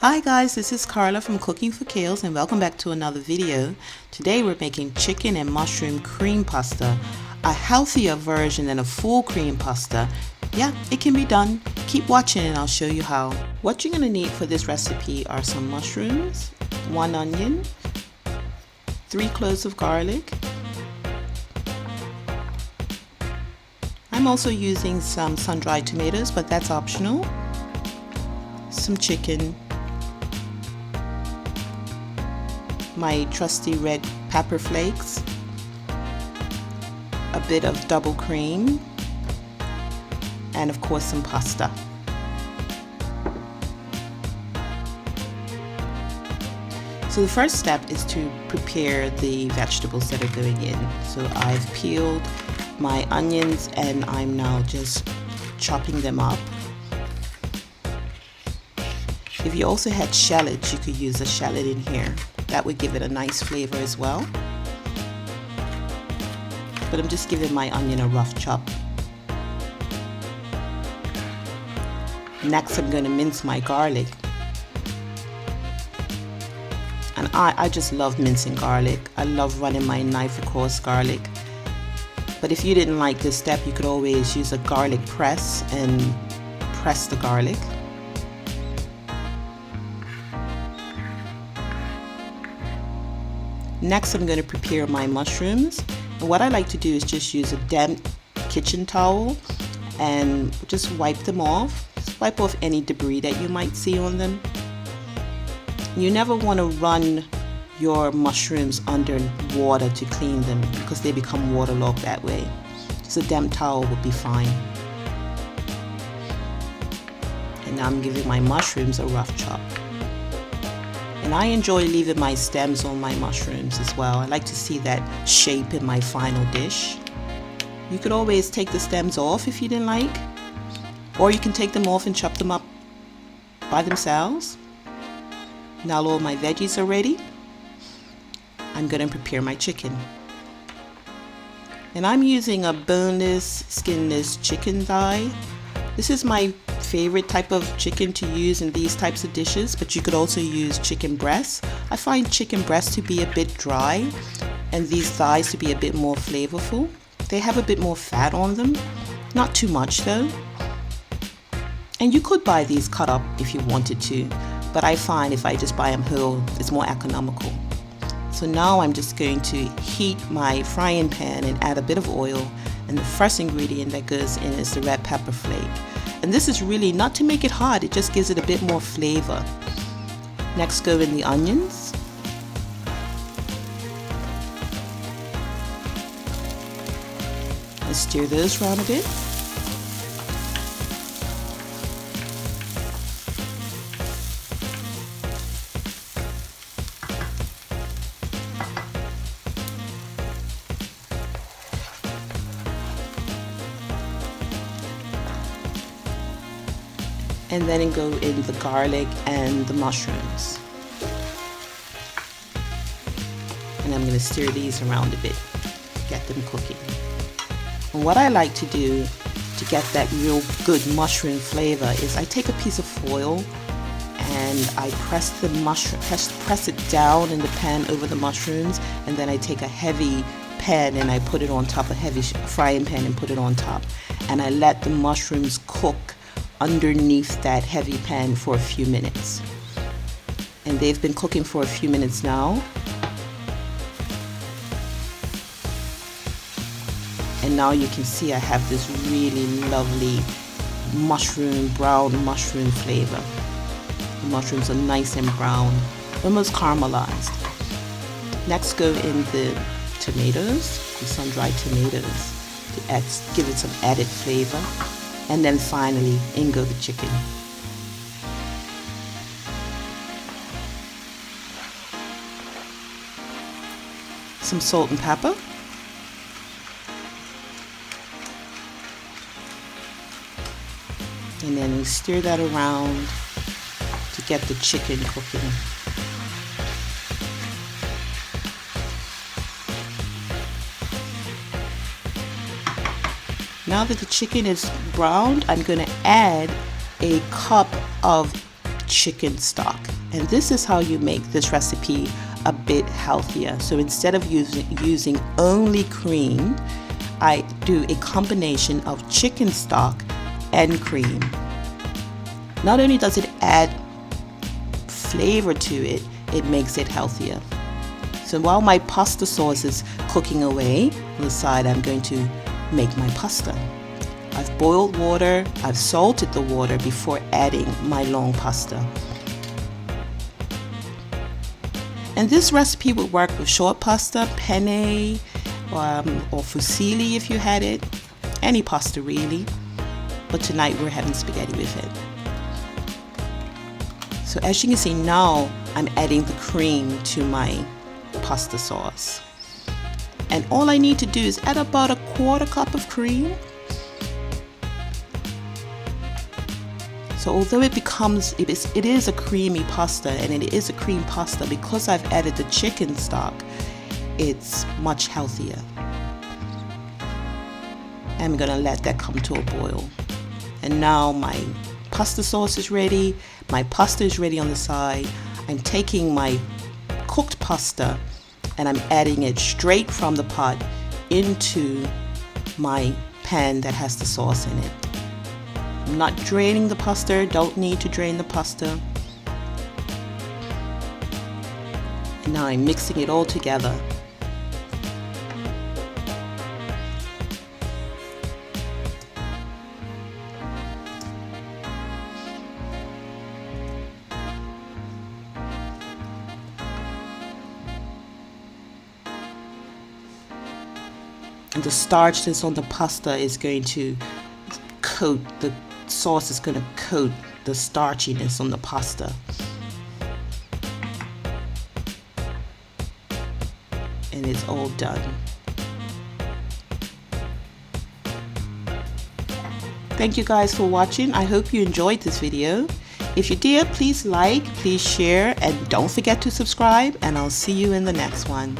Hi guys, this is Carla from Cooking for Kales and welcome back to another video. Today we're making chicken and mushroom cream pasta, a healthier version than a full cream pasta. Yeah, it can be done. Keep watching and I'll show you how. What you're going to need for this recipe are some mushrooms, 1 onion, 3 cloves of garlic. I'm also using some sun-dried tomatoes, but that's optional. Some chicken, my trusty red pepper flakes, a bit of double cream, and of course some pasta. So the first step is to prepare the vegetables that are going in. So I've peeled my onions and I'm now just chopping them up. If you also had shallots, you could use a shallot in here. That would give it a nice flavor as well. But I'm just giving my onion a rough chop. Next, I'm going to mince my garlic. And I just love mincing garlic. I love running my knife across garlic. But if you didn't like this step, you could always use a garlic press and press the garlic. Next, I'm going to prepare my mushrooms. And what I like to do is just use a damp kitchen towel and just wipe them off. Just wipe off any debris that you might see on them. You never want to run your mushrooms under water to clean them because they become waterlogged that way. Just a damp towel would be fine. And now I'm giving my mushrooms a rough chop. And I enjoy leaving my stems on my mushrooms as well. I like to see that shape in my final dish. You could always take the stems off if you didn't like, or you can take them off and chop them up by themselves. Now all my veggies are ready. I'm going to prepare my chicken. And I'm using a boneless, skinless chicken thigh. This is my favorite type of chicken to use in these types of dishes, but you could also use chicken breasts. I find chicken breasts to be a bit dry and these thighs to be a bit more flavorful. They have a bit more fat on them, not too much though. And you could buy these cut up if you wanted to, but I find if I just buy them whole, it's more economical. So now I'm just going to heat my frying pan and add a bit of oil, and the first ingredient that goes in is the red pepper flake. And this is really not to make it hot, it just gives it a bit more flavor. Next go in the onions. And stir those around a bit. And then go in the garlic and the mushrooms. And I'm going to stir these around a bit to get them cooking. And what I like to do to get that real good mushroom flavor is I take a piece of foil and I press the mushroom, press it down in the pan over the mushrooms, and then I take a heavy pan and I put it on top, a heavy frying pan, and put it on top, and I let the mushrooms cook underneath that heavy pan for a few minutes. And they've been cooking for a few minutes now. And now you can see I have this really lovely brown mushroom flavor. The mushrooms are nice and brown, almost caramelized. Next go in the tomatoes, the sun-dried tomatoes, to give it some added flavor. And then finally, in go the chicken. Some salt and pepper. And then we stir that around to get the chicken cooking. Now that the chicken is browned, I'm going to add a cup of chicken stock. And this is how you make this recipe a bit healthier. So instead of using only cream, I do a combination of chicken stock and cream. Not only does it add flavor to it, it makes it healthier. So while my pasta sauce is cooking away, on the side I'm going to make my pasta. I've boiled water, I've salted the water before adding my long pasta. And this recipe would work with short pasta, penne, or fusilli if you had it. Any pasta really. But tonight we're having spaghetti with it. So as you can see now, I'm adding the cream to my pasta sauce. And all I need to do is add about 1/4 cup of cream. So although it is a creamy pasta, and it is a cream pasta, because I've added the chicken stock, it's much healthier. I'm gonna let that come to a boil. And now my pasta sauce is ready, my pasta is ready on the side. I'm taking my cooked pasta and I'm adding it straight from the pot into my pan that has the sauce in it. I'm not draining the pasta, don't need to drain the pasta. And now I'm mixing it all together. And the starch that's on the pasta is going to coat, the sauce is going to coat the starchiness on the pasta. And it's all done. Thank you guys for watching. I hope you enjoyed this video. If you did, please like, please share, and don't forget to subscribe, and I'll see you in the next one.